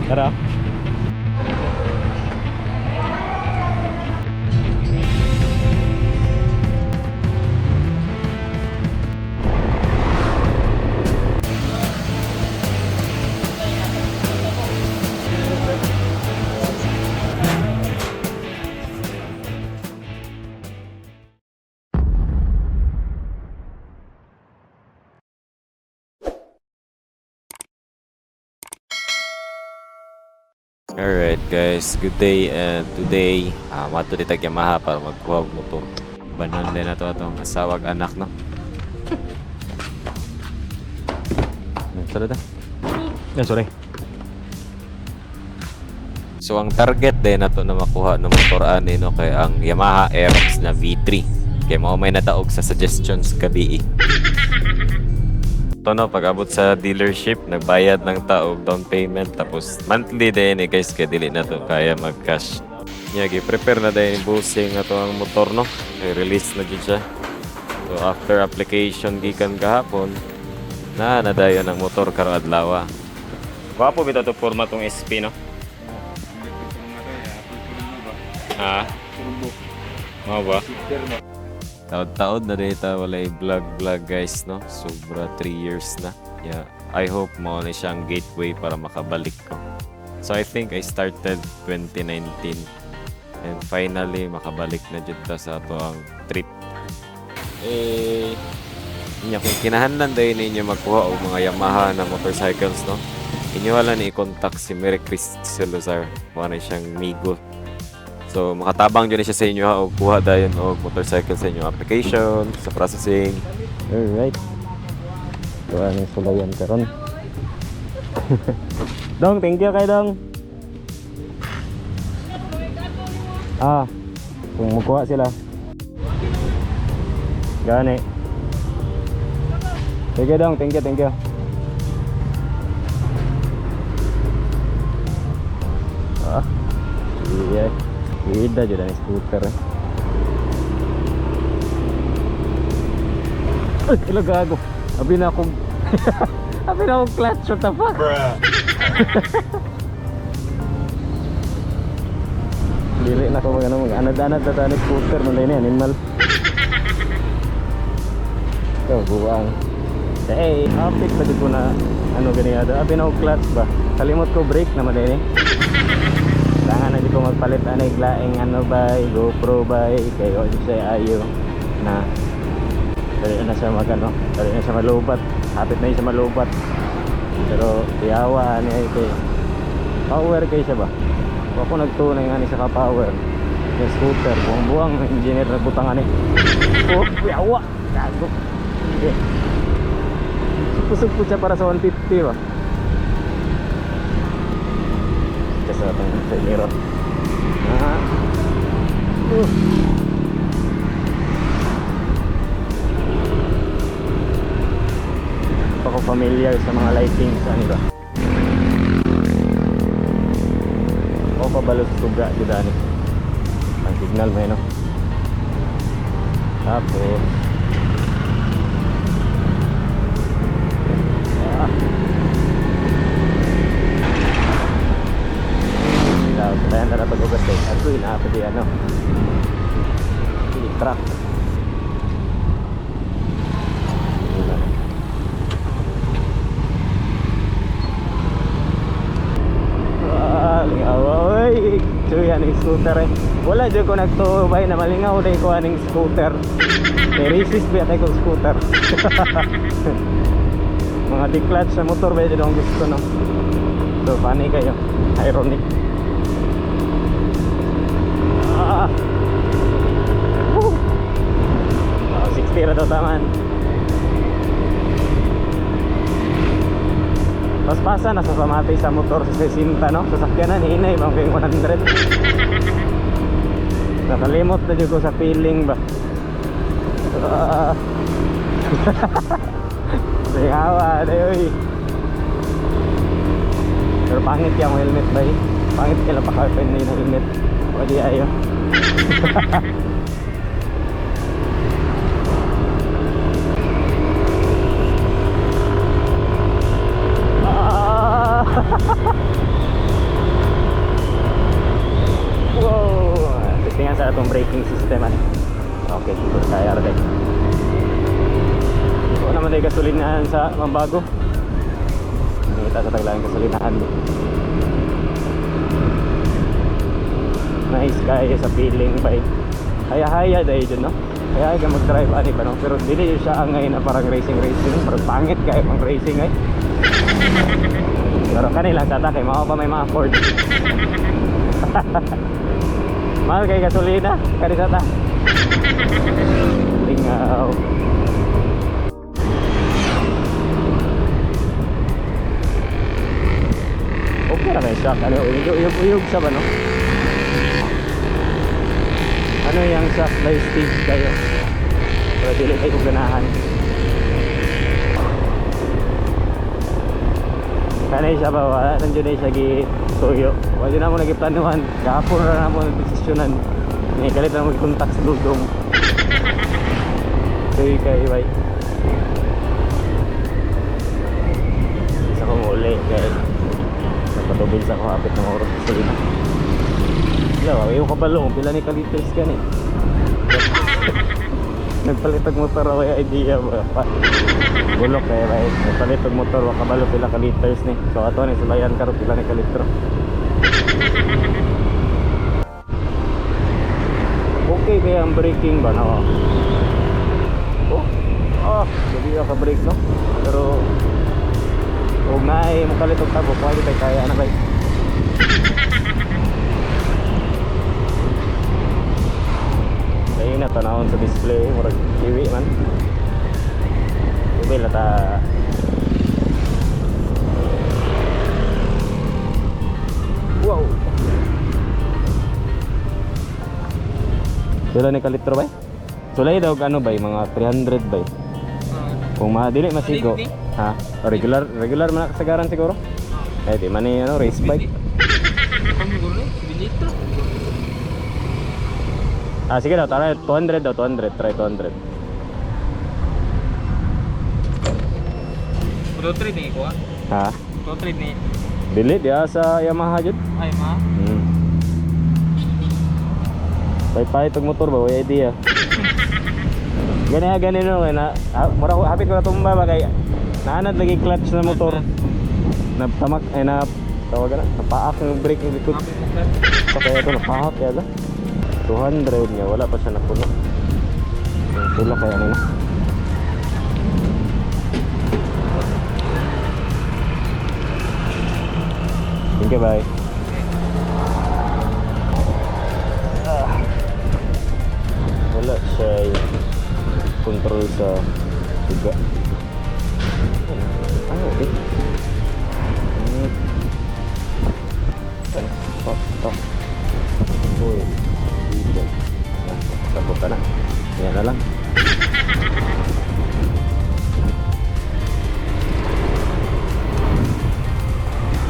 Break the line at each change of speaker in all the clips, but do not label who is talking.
Tara.
Alright guys, good day, and today mato ditag Yamaha para magkuha mo to. Banon din na to atong asawag anak, no?
Sorry ta. Sorry.
So ang target din na to na makuha ng motor ani, no, kay ang Yamaha Aerox na V3. Kay mao may nadaog sa suggestions gabi. Ito, no, pag abot sa dealership, nagbayad ng tao down payment, tapos monthly din guys, kaya dili na to kaya mag-cash. Prepare na din yung busing na to ang motor, no? I-release na dyan siya. So after application gikan kahapon, nadayon ang motor karong adlaw. Wapo bitaw to format tong SP, no? Ha? Mao ba? Taod-taod na dito, walay vlog guys, no? Sobra 3 years na. Yeah, I hope mo na siyang gateway para makabalik ko. So I think I started 2019 and finally makabalik na dito sa ato ang trip. Kung kinahanglan dahil ninyo magkuha o mga Yamaha na motorcycles, no? Inyo wala ni i-contact si Mary Chris Salazar. Wala siyang migo. So, makatabang dyan siya sa inyo, ha, o kuha dayon o motorcycle sa inyong application, sa processing.
Alright. So, anong sulayan karon? Dong, thank you kay Dong. Kung magkuha sila. Gani. Sige Dong, thank you. Iya. Beda aja dari skuter. Ilo gago. Abi na akong clutch. What the fuck? Dili na ako mag-anad-anad na tayo scooter. Manday na yan, animal. Ito, buwang. Eh, apit pa di ko na ganyan. Abi na akong clutch ba? Kalimot ko brake naman din eh. Kailangan na di ko magpalit laing GoPro ba, kayo siya ayo na dali na siya dali na siya malubat, hapit na siya malubat, pero tiyawa niya kay power kay siya ba. Ako nagtunay nga ni sa power yung scooter, buwang engineer na butangan eh. Tiyawa gago. Supusog siya para sa 150 ba. Sa mirror. Ako familiar sa mga lighting sa ano ba? O pabalos suga juda ni. Ang signal mo no. Tapos kaya na napag-ugat eh. Ako inaapa di truck. Lingaw. Oy, suya ng scooter eh. Wala dyan ko nagtubay na malingaw dahil ko aning scooter. May resist ba tayo kong scooter. Mga di-clutch sa motor ba dyan ang gusto, no? So, funny kayo. Ironic. 60 na daw taman. Pas-pasan na sa pamatay sa motor sa 60, no? Sasakyan na ni inay bang kayong 100. Nakalimot na dyan ko sa feeling ba. Singawa na yun. Pero pangit yung helmet ba eh. Pangit kaya pakarpen na yung helmet. O di ayo. atong braking system ani. Okay, siguro kaya ra day. Ito naman day gasolinahan sa Mambago. Kita sa taglaang gasolinahan. Nice kaya sa feeling by. Haya-haya day dyan, no? Kaya ka mag-drive ani pa, no? Pero dili siya ang ngayon na parang racing. Parang pangit kaya pang racing ay. Pero kanila tata kay mao pa may mga Ford. Mahal kay gasolina, kani tata. Lingaw. Okay na may shock. Ano, uyog siya ba, no? Ano yung shock by stage kayo? Pero dili kayo ganahan. Kanay siya ba? Wala nandiyon siya gituyo. Wala na mo nagiplanuhan. Gapon na mo desisyonan. May kalit na mo i-contact sa dugong. Tuyo kayo bay. Isa ko muli kaya napatubil sa ko hapit ng oras sa lina. Wala, ayaw ka balong. Pila ni kaliters ka ni. Nagpalitag motor ako yung idea ba? Bulok kaya ba? Nagpalitag motor ako kabalo pila ka liters ni. So ato ni sulayan karo pila ni ka litro. Okay kaya ang braking ba na? Hindi ka brake no? Pero huwag na ay makalitog tabo. Kaya tayo kaya na ba? Ayun na tanawon sa display murag TV man. Ubil ata. Wow. Sila ni kalitro ba? Sulay daw ano ba mga 300 ba? Kung madili masigo. Ha? O, regular man kasagaran siguro. Eh di man ano race bike. Ah, sige daw, tara 200 daw, 200, try 200.
Road trip ni ko ah.
Ha?
Road trip ni.
Dili dia sa Yamaha jud.
Ay ma.
Pay tog motor ba, way idea. Gani no na mura ko hapit ko na tumba ba kay naanad lagi clutch na motor. Nagtamak ay na tawagan na, napaak ng brake ng likod. So kaya ito napahak kaya ba? 200 niya, wala pa siya napuno. Tulak kaya nila. Thank you, bye. Wala siya control sa tiga. Ano okay? Stop. Uy. Sabot ka na. Yan na lang.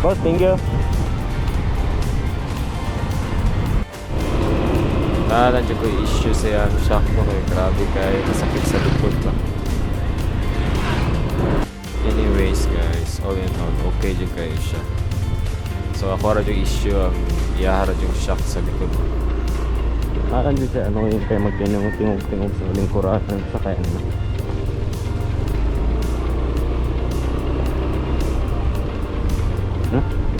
Boss, thank you.
Nandiyan ko yung issue sa yan. Shock ko kayo. Grabe kayo. Masakit sa likod lang. Anyways guys, all in all, okay dyan kayo siya. So ako rin yung issue ang iyaharad yung shock sa likod.
Dito siya, ano yung kayo magtingog sa lingkurasan sa kaya nila.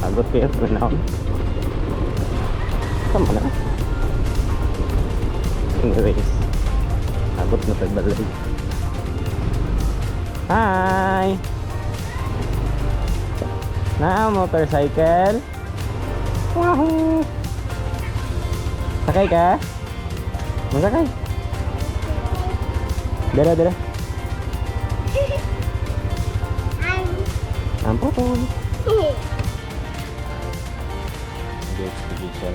Agot kayo, pranawin. Tama na. Anyways, agot na tagbalay. Hi! Motorcycle? Wahoo! Sakay ka? Masakay? Dara. Ampo po. Sige siya.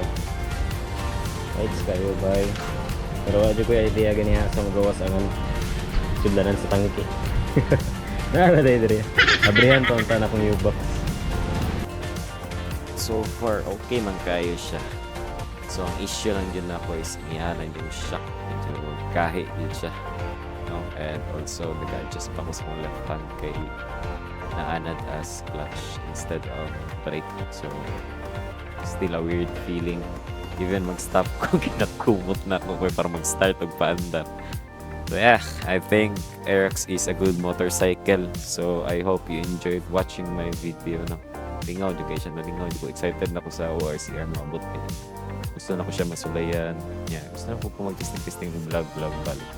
Rides kayo, bye. Pero wala ko yung idea ganyan sa magawas ang sudlanan sa tangki. Nara dahil. Abrihan to ang tanah kong U-box.
So far, okay man kayo siya. So ang issue lang dyan ako is inihalan yung shock. Medyo kahi din siya. No? And also, nag-adjust pa ko sa kong left hand kay naanad as clutch instead of brake. So, still a weird feeling. Even mag-stop ko, kinakumot na ako para mag-start og paandar. So yeah, I think Aerox is a good motorcycle. So I hope you enjoyed watching my video. No? Lingaw education na lingaw. Ko excited na ko sa ORCR maabot ko. Gusto na ko siya masulayan. Yeah, gusto na ko mag-testing ng vlog balik.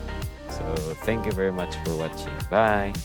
So thank you very much for watching. Bye!